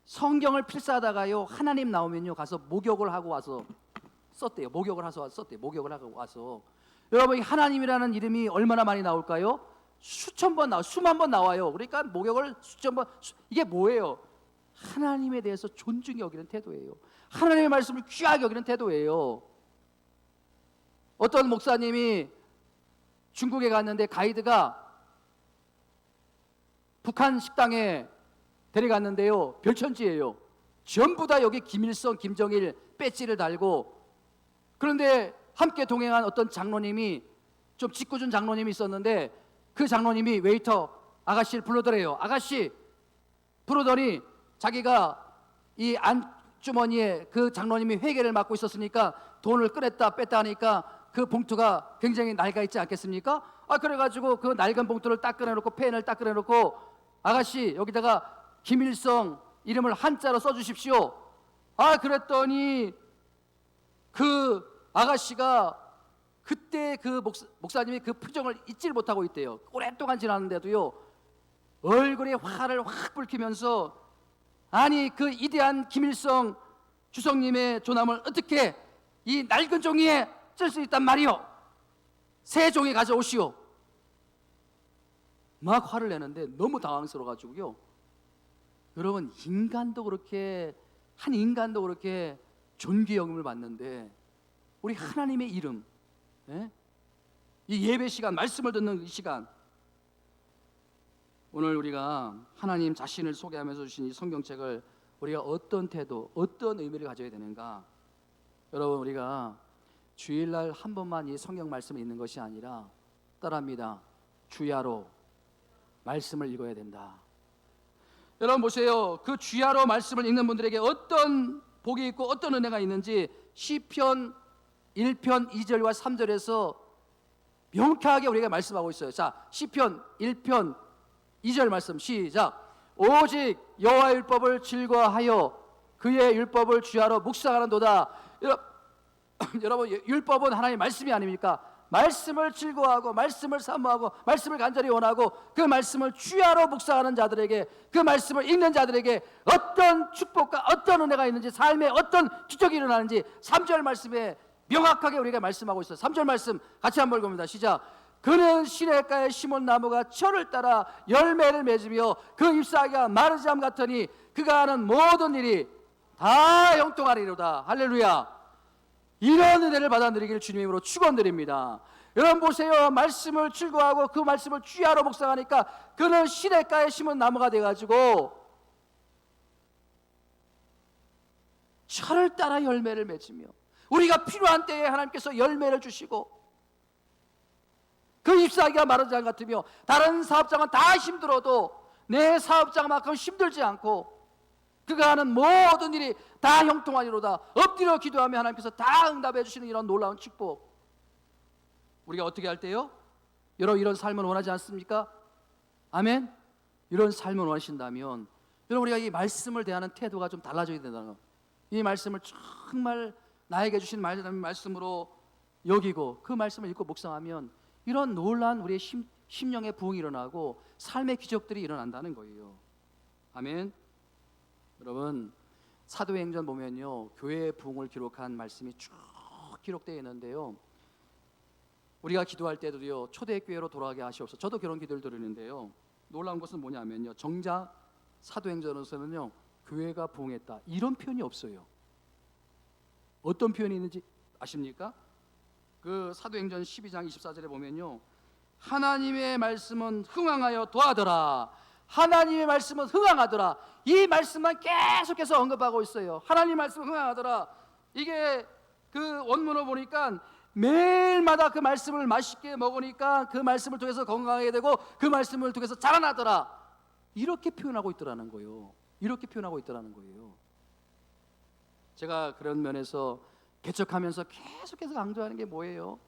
성경을 필사하다가요 하나님 나오면요 가서 목욕을 하고 와서 썼대요. 목욕을 하고 썼대요. 목욕을 하고 와서. 여러분, 이 하나님이라는 이름이 얼마나 많이 나올까요? 수천 번 수만 번 나와요. 그러니까 목욕을 수천 번. 이게 뭐예요? 하나님에 대해서 존중히 여기는 태도예요. 하나님의 말씀을 귀하게 여기는 태도예요. 어떤 목사님이 중국에 갔는데 가이드가 북한 식당에 데려갔는데요, 별천지예요. 전부 다 여기 김일성, 김정일 배지를 달고. 그런데 함께 동행한 어떤 장로님이, 좀 짓궂은 장로님이 있었는데 그 장로님이 웨이터 아가씨를 불러더래요. 아가씨 부르더니 자기가 이 안주머니에 그 장로님이 회계를 맡고 있었으니까 돈을 꺼냈다 뺐다 하니까 그 봉투가 굉장히 낡아 있지 않겠습니까? 그래가지고 그 낡은 봉투를 딱 꺼내놓고 펜을 딱 꺼내놓고, 아가씨 여기다가 김일성 이름을 한자로 써주십시오. 그랬더니 그 아가씨가 그때 그 목사님이 그 표정을 잊질 못하고 있대요. 오랫동안 지났는데도요, 얼굴에 화를 확 불키면서, 아니 그 위대한 김일성 주석님의 존함을 어떻게 이 낡은 종이에 쓸 수 있단 말이오? 새 종이 가져오시오. 막 화를 내는데 너무 당황스러워가지고요, 여러분, 인간도 그렇게, 한 인간도 그렇게 존귀 여김을 받는데 우리 하나님의 이름, 이 예배 시간, 말씀을 듣는 이 시간, 오늘 우리가 하나님 자신을 소개하면서 주신 이 성경책을 우리가 어떤 태도, 어떤 의미를 가져야 되는가? 여러분, 우리가 주일날 한 번만 이 성경 말씀을 읽는 것이 아니라, 따라합니다, 주야로 말씀을 읽어야 된다. 여러분 보세요. 그 주야로 말씀을 읽는 분들에게 어떤 복이 있고 어떤 은혜가 있는지 시편 1편 2절과 3절에서 명쾌하게 우리가 말씀하고 있어요. 자, 시편 1편 2절 말씀 시작. 오직 여호와의 율법을 즐거워하여 그의 율법을 주야로 묵상하는도다. 여러분, 율법은 하나님의 말씀이 아닙니까? 말씀을 즐거워하고 말씀을 사모하고 말씀을 간절히 원하고 그 말씀을 주야로 묵상하는 자들에게, 그 말씀을 읽는 자들에게 어떤 축복과 어떤 은혜가 있는지, 삶에 어떤 기적이 일어나는지 3절 말씀에 명확하게 우리가 말씀하고 있어요. 3절 말씀 같이 한번 읽어봅니다. 시작. 그는 시냇가에 심은 나무가 철을 따라 열매를 맺으며 그 잎사귀가 마르지 않음 같으니 그가 하는 모든 일이 다 형통하리로다. 할렐루야. 이런 은혜를 받아 누리기를 주님으로 축원드립니다. 여러분 보세요. 말씀을 즐거워하고 그 말씀을 주야로 묵상하니까 그는 시냇가에 심은 나무가 돼가지고 철을 따라 열매를 맺으며, 우리가 필요한 때에 하나님께서 열매를 주시고 그 잎사귀가 마르지 않은 것 같으며, 다른 사업장은 다 힘들어도 내 사업장만큼 힘들지 않고 그가 하는 모든 일이 다 형통하리로다. 엎드려 기도하며 하나님께서 다 응답해 주시는 이런 놀라운 축복, 우리가 어떻게 할 때요? 여러분, 이런 삶을 원하지 않습니까? 아멘. 이런 삶을 원하신다면 여러분, 우리가 이 말씀을 대하는 태도가 좀 달라져야 된다는 거. 이 말씀을 정말 나에게 주신 말씀으로 여기고 그 말씀을 읽고 묵상하면 이런 놀라운 우리의 심령의 부흥이 일어나고 삶의 기적들이 일어난다는 거예요. 아멘. 여러분, 사도행전 보면요, 교회의 부흥을 기록한 말씀이 쭉 기록되어 있는데요, 우리가 기도할 때도요, 초대교회로 돌아가게 하시옵소서. 저도 그런 기도를 드리는데요, 놀라운 것은 뭐냐면요, 정작 사도행전에서는요, 교회가 부흥했다 이런 표현이 없어요. 어떤 표현이 있는지 아십니까? 그 사도행전 12장 24절에 보면요, 하나님의 말씀은 흥왕하여 도하더라. 하나님의 말씀은 흥왕하더라. 이 말씀만 계속해서 언급하고 있어요. 하나님 말씀은 흥왕하더라. 이게 그 원문을 보니까 매일마다 그 말씀을 맛있게 먹으니까 그 말씀을 통해서 건강하게 되고 그 말씀을 통해서 자라나더라. 이렇게 표현하고 있더라는 거예요. 이렇게 표현하고 있더라는 거예요. 제가 그런 면에서 개척하면서 계속해서 강조하는 게 뭐예요?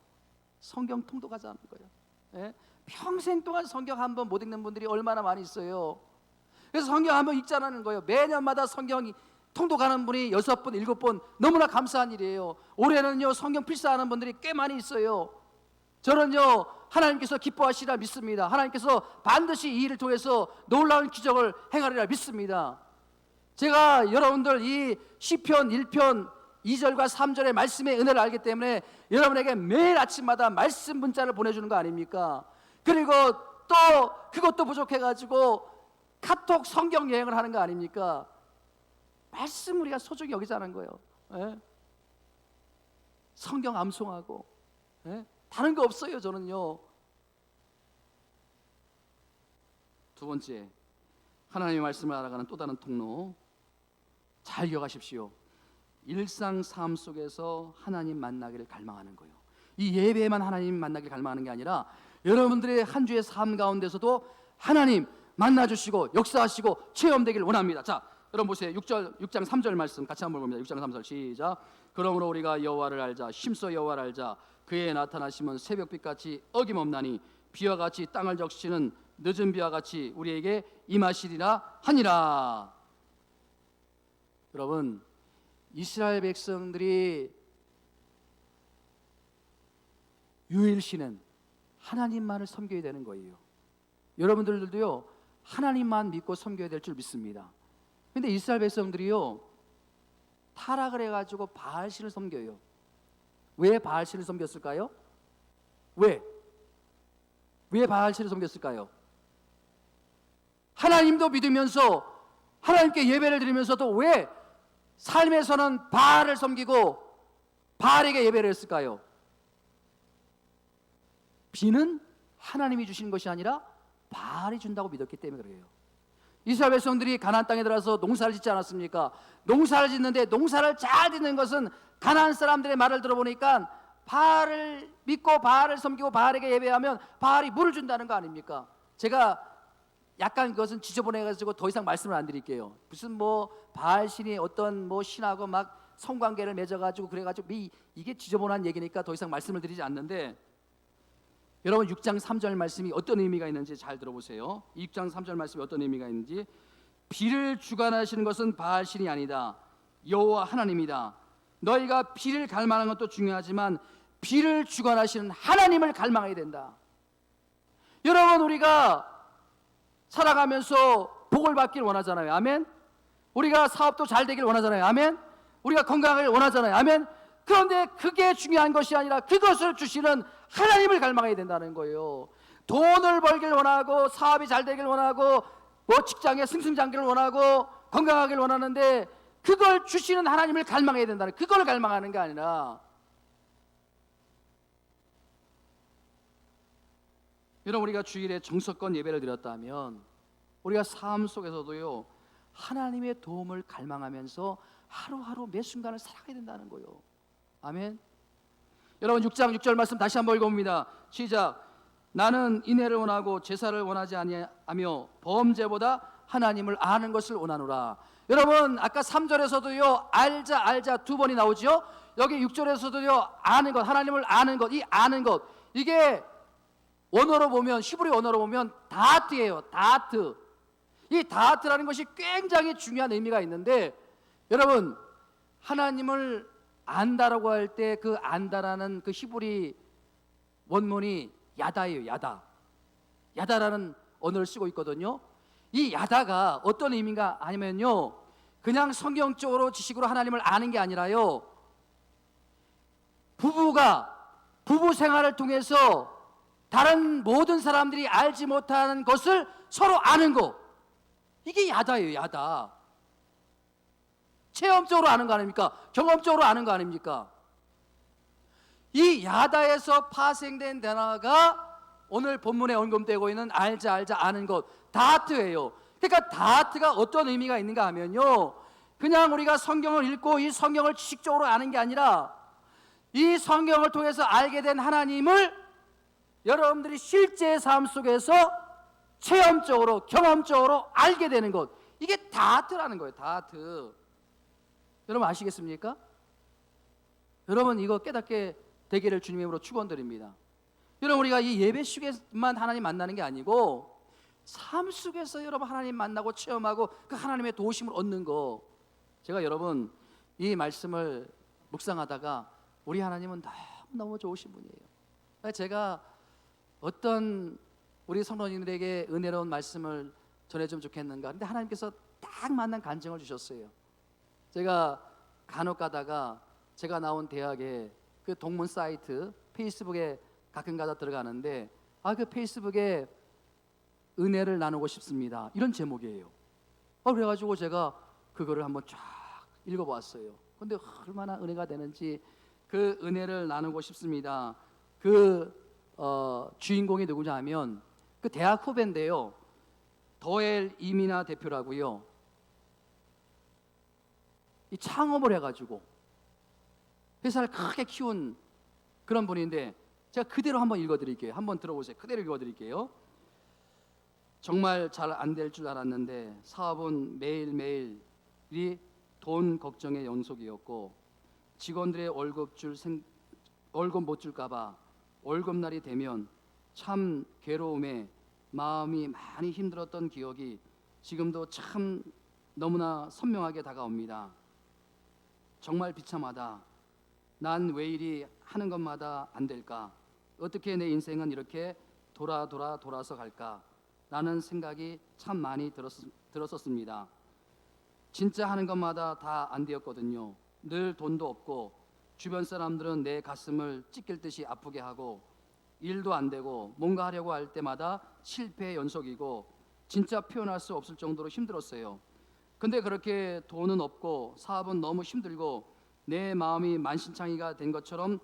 성경 통독하자는 거예요. 예? 평생 동안 성경 한 번 못 읽는 분들이 얼마나 많이 있어요. 그래서 성경 한 번 읽자는 거예요. 매년마다 성경 통독하는 분이 6번, 7번, 너무나 감사한 일이에요. 올해는요, 성경 필사하는 분들이 꽤 많이 있어요. 저는요, 하나님께서 기뻐하시리라 믿습니다. 하나님께서 반드시 이 일을 통해서 놀라운 기적을 행하리라 믿습니다. 제가 여러분들 이 시편 1편 2절과 3절의 말씀의 은혜를 알기 때문에 여러분에게 매일 아침마다 말씀 문자를 보내주는 거 아닙니까? 그리고 또 그것도 부족해가지고 카톡 성경 여행을 하는 거 아닙니까? 말씀 우리가 소중히 여기자는 거예요. 예? 성경 암송하고, 예? 다른 거 없어요. 저는요. 두 번째, 하나님의 말씀을 알아가는 또 다른 통로, 잘 기억하십시오. 일상 삶 속에서 하나님 만나기를 갈망하는 거예요. 이 예배에만 하나님 만나기를 갈망하는 게 아니라 여러분들의 한 주의 삶 가운데서도 하나님 만나주시고 역사하시고 체험되기를 원합니다. 자, 여러분 보세요. 6장 3절 말씀 같이 한번 봅니다. 6장 3절 시작. 그러므로 우리가 여호와를 알자. 심써 여호와를 알자. 그의 나타나심은 새벽빛같이 어김없나니 비와 같이 땅을 적시는 늦은 비와 같이 우리에게 임하시리라 하니라. 여러분, 이스라엘 백성들이 유일신은 하나님만을 섬겨야 되는 거예요. 여러분들도요 하나님만 믿고 섬겨야 될 줄 믿습니다. 근데 이스라엘 백성들이요 타락을 해가지고 바알신을 섬겨요. 왜 바알신을 섬겼을까요? 왜 바알신을 섬겼을까요? 하나님도 믿으면서 하나님께 예배를 드리면서도 왜 삶에서는 바알을 섬기고 바알에게 예배를 했을까요? 비는 하나님이 주시는 것이 아니라 바알이 준다고 믿었기 때문에 그래요. 이스라엘 백성들이 가나안 땅에 들어가서 농사를 짓지 않았습니까? 농사를 짓는데 농사를 잘 짓는 것은 가나안 사람들의 말을 들어보니까 바알을 믿고 바알을 섬기고 바알에게 예배하면 바알이 물을 준다는 거 아닙니까? 제가 약간 그것은 지저분해가지고 더 이상 말씀을 안 드릴게요. 무슨 뭐 바알 신이 어떤 뭐 신하고 막 성관계를 맺어가지고 그래가지고 이게 지저분한 얘기니까 더 이상 말씀을 드리지 않는데, 여러분 6장 3절 말씀이 어떤 의미가 있는지 잘 들어보세요. 6장 3절 말씀이 어떤 의미가 있는지. 비를 주관하시는 것은 바알 신이 아니다, 여호와 하나님이다. 너희가 비를 갈망하는 것도 중요하지만 비를 주관하시는 하나님을 갈망해야 된다. 여러분 우리가 살아가면서 복을 받길 원하잖아요. 아멘. 우리가 사업도 잘 되길 원하잖아요. 아멘. 우리가 건강을 원하잖아요. 아멘. 그런데 그게 중요한 것이 아니라 그것을 주시는 하나님을 갈망해야 된다는 거예요. 돈을 벌길 원하고 사업이 잘 되길 원하고 뭐 직장에 승승장구를 원하고 건강하길 원하는데 그걸 주시는 하나님을 갈망해야 된다는, 그걸 갈망하는 게 아니라, 여러분 우리가 주일에 정석권 예배를 드렸다면 우리가 삶 속에서도요 하나님의 도움을 갈망하면서 하루하루 매 순간을 살아가야 된다는 거예요. 아멘. 여러분 6장 6절 말씀 다시 한번 읽어봅니다. 시작. 나는 인애를 원하고 제사를 원하지 아니하며 범죄보다 하나님을 아는 것을 원하노라. 여러분 아까 3절에서도요 알자 두 번이 나오죠. 여기 6절에서도요 아는 것, 하나님을 아는 것, 이 아는 것, 이게 원어로 보면, 히브리 원어로 보면 다트예요. 다트. 이 다트라는 것이 굉장히 중요한 의미가 있는데, 여러분 하나님을 안다라고 할 때 그 안다라는 그 히브리 원문이 야다예요. 야다라는 언어를 쓰고 있거든요. 이 야다가 어떤 의미인가 아니면요 그냥 성경적으로 지식으로 하나님을 아는 게 아니라요, 부부가 부부 생활을 통해서 다른 모든 사람들이 알지 못하는 것을 서로 아는 거, 이게 야다예요. 야다. 체험적으로 아는 거 아닙니까? 경험적으로 아는 거 아닙니까? 이 야다에서 파생된 단어가 오늘 본문에 언급되고 있는 알자 아는 것, 다트예요. 그러니까 다트가 어떤 의미가 있는가 하면요, 그냥 우리가 성경을 읽고 이 성경을 지식적으로 아는 게 아니라 이 성경을 통해서 알게 된 하나님을 여러분들이 실제 삶 속에서 체험적으로 경험적으로 알게 되는 것, 이게 다트라는 거예요. 다트. 여러분 아시겠습니까? 여러분 이거 깨닫게 되기를 주님으로 축원드립니다. 여러분 우리가 이 예배 속에만 하나님 만나는 게 아니고 삶 속에서 여러분 하나님 만나고 체험하고 그 하나님의 도우심을 얻는 거, 제가 여러분 이 말씀을 묵상하다가 우리 하나님은 너무 좋으신 분이에요. 제가 어떤 우리 성도님들에게 은혜로운 말씀을 전해주면 좋겠는가, 근데 하나님께서 딱 만난 간증을 주셨어요. 제가 간혹 가다가 제가 나온 대학에 그 동문 사이트 페이스북에 가끔가다 들어가는데, 그 페이스북에 은혜를 나누고 싶습니다, 이런 제목이에요. 그래가지고 제가 그거를 한번 쫙 읽어보았어요. 근데 얼마나 은혜가 되는지, 그 은혜를 나누고 싶습니다. 그 주인공이 누구냐 하면 그 대학 후배인데요, 더엘 이미나 대표라고요. 이 창업을 해가지고 회사를 크게 키운 그런 분인데, 제가 그대로 한번 읽어드릴게요. 한번 들어보세요. 그대로 읽어드릴게요. 정말 잘 안 될 줄 알았는데 사업은 매일매일이 돈 걱정의 연속이었고, 직원들의 월급 못 줄까봐 월급날이 되면 참 괴로움에 마음이 많이 힘들었던 기억이 지금도 참 너무나 선명하게 다가옵니다. 정말 비참하다. 난 왜 이리 하는 것마다 안 될까? 어떻게 내 인생은 이렇게 돌아서 갈까라는 생각이 참 많이 들었었습니다. 진짜 하는 것마다 다 안 되었거든요. 늘 돈도 없고 주변 사람들은 내 가슴을 찢길 듯이 아프게 하고 일도 안 되고 뭔가 하려고 할 때마다 실패의 연속이고 진짜 표현할 수 없을 정도로 힘들었어요. 근데 그렇게 돈은 없고 사업은 너무 힘들고 내 마음이 만신창이가 된 것처럼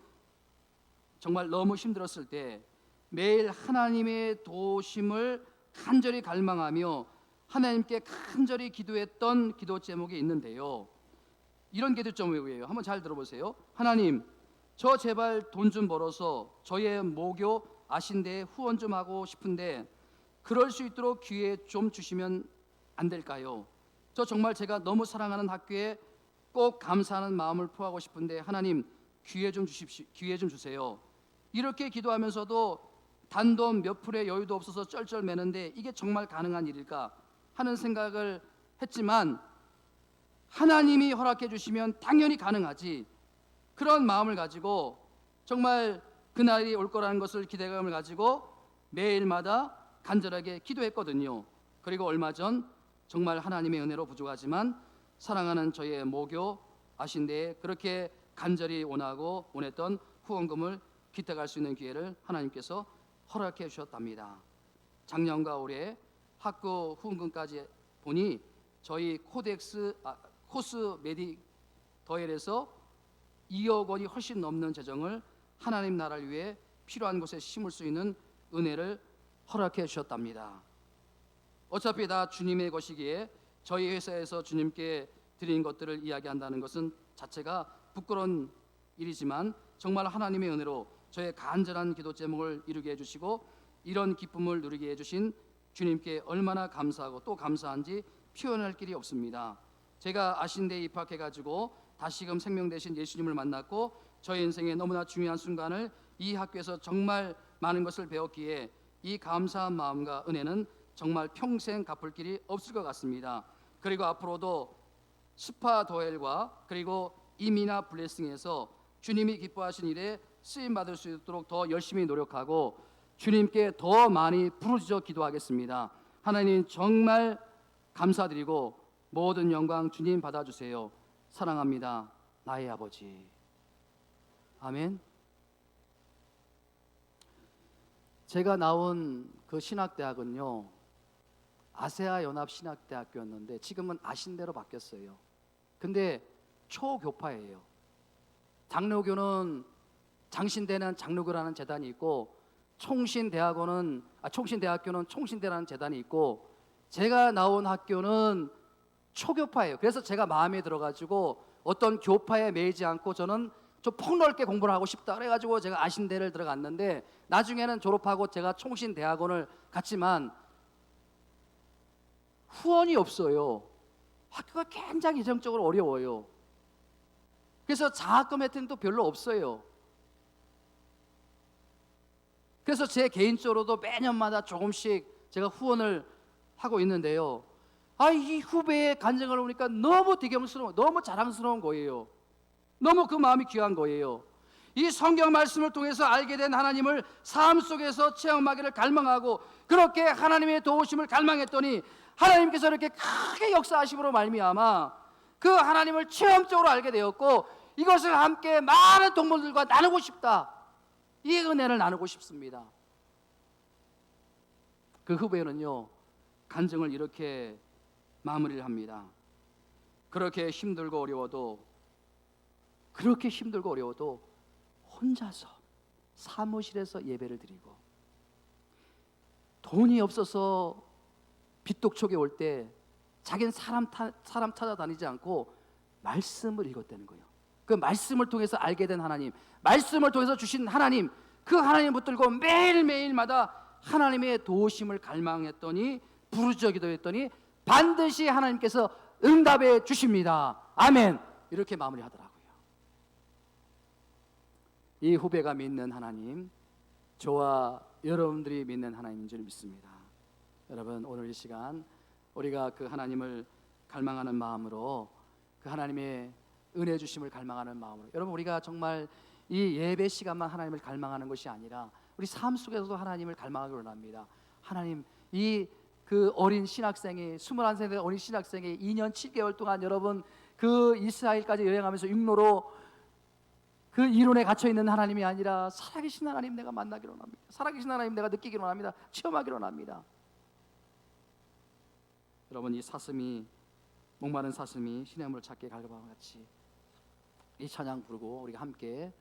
정말 너무 힘들었을 때 매일 하나님의 도우심을 간절히 갈망하며 하나님께 간절히 기도했던 기도 제목이 있는데요. 이런 기도 제목이에요. 한번 잘 들어보세요. 하나님, 저 제발 돈 좀 벌어서 저의 모교 아신대에 후원 좀 하고 싶은데 그럴 수 있도록 기회 좀 주시면 안 될까요? 저 정말 제가 너무 사랑하는 학교에 꼭 감사하는 마음을 표하고 싶은데 하나님 기회 좀 주십시오. 기회 좀 주세요. 이렇게 기도하면서도 단돈 몇 푼의 여유도 없어서 쩔쩔매는데 이게 정말 가능한 일일까 하는 생각을 했지만 하나님이 허락해 주시면 당연히 가능하지. 그런 마음을 가지고 정말 그날이 올 거라는 것을 기대감을 가지고 매일마다 간절하게 기도했거든요. 그리고 얼마 전 정말 하나님의 은혜로 부족하지만 사랑하는 저의 모교 아신대에 그렇게 간절히 원했던 후원금을 기탁할 수 있는 기회를 하나님께서 허락해 주셨답니다. 작년과 올해 학교 후원금까지 보니 저희 코스 메디 더헬에서 2억 원이 훨씬 넘는 재정을 하나님 나라를 위해 필요한 곳에 심을 수 있는 은혜를 허락해 주셨답니다. 어차피 다 주님의 것이기에 저희 회사에서 주님께 드린 것들을 이야기한다는 것은 자체가 부끄러운 일이지만 정말 하나님의 은혜로 저의 간절한 기도 제목을 이루게 해주시고 이런 기쁨을 누리게 해주신 주님께 얼마나 감사하고 또 감사한지 표현할 길이 없습니다. 제가 아신대에 입학해가지고 다시금 생명 되신 예수님을 만났고 저의 인생에 너무나 중요한 순간을 이 학교에서 정말 많은 것을 배웠기에 이 감사한 마음과 은혜는 정말 평생 갚을 길이 없을 것 같습니다. 그리고 앞으로도 스파 도엘과 그리고 이미나 블레싱에서 주님이 기뻐하신 일에 쓰임 받을 수 있도록 더 열심히 노력하고 주님께 더 많이 부르짖어 기도하겠습니다. 하나님 정말 감사드리고 모든 영광 주님 받아주세요. 사랑합니다. 나의 아버지. 아멘. 제가 나온 그 신학대학은요 아세아 연합 신학대학교였는데 지금은 아신대로 바뀌었어요. 근데 초교파예요. 장로교는 장신대는 장로교라는 재단이 있고 총신대학교는 총신대라는 재단이 있고 제가 나온 학교는 초교파예요. 그래서 제가 마음에 들어가지고 어떤 교파에 매이지 않고 저는 좀 폭넓게 공부를 하고 싶다 그래가지고 제가 아신대를 들어갔는데 나중에는 졸업하고 제가 총신대학원을 갔지만 후원이 없어요. 학교가 굉장히 재정적으로 어려워요. 그래서 장학금 혜택도 별로 없어요. 그래서 제 개인적으로도 매년마다 조금씩 제가 후원을 하고 있는데요. 이 후배의 간증을 보니까 너무 대견스러워, 너무 자랑스러운 거예요. 너무 그 마음이 귀한 거예요. 이 성경 말씀을 통해서 알게 된 하나님을 삶 속에서 체험하기를 갈망하고 그렇게 하나님의 도우심을 갈망했더니 하나님께서 이렇게 크게 역사하심으로 말미암아 그 하나님을 체험적으로 알게 되었고 이것을 함께 많은 동물들과 나누고 싶다. 이 은혜를 나누고 싶습니다. 그 후배는요 간증을 이렇게 마무리를 합니다. 그렇게 힘들고 어려워도 혼자서 사무실에서 예배를 드리고 돈이 없어서 빚독촉에 올 때 자기는 사람 찾아다니지 않고 말씀을 읽었다는 거예요. 그 말씀을 통해서 알게 된 하나님, 말씀을 통해서 주신 하나님, 그 하나님 붙들고 매일매일마다 하나님의 도우심을 갈망했더니 부르짖어 기도했더니 반드시 하나님께서 응답해 주십니다. 아멘. 이렇게 마무리하더라고요. 이 후배가 믿는 하나님, 저와 여러분들이 믿는 하나님인 줄 믿습니다. 여러분 오늘 이 시간 우리가 그 하나님을 갈망하는 마음으로 그 하나님의 은혜 주심을 갈망하는 마음으로 여러분 우리가 정말 이 예배 시간만 하나님을 갈망하는 것이 아니라 우리 삶 속에서도 하나님을 갈망하기 원합니다. 하나님, 이 그 어린 신학생이 21세 된 어린 신학생이 2년 7개월 동안 여러분 그 이스라엘까지 여행하면서 육로로 그 이론에 갇혀 있는 하나님이 아니라 살아계신 하나님 내가 만나기로 합니다. 살아계신 하나님 내가 느끼기로 합니다. 체험하기로 합니다. 여러분, 이 사슴이, 목마른 사슴이 신의 물을 찾게 갈 것과 같이 이 찬양 부르고 우리가 함께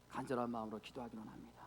간절한 마음으로 기도하기로 합니다.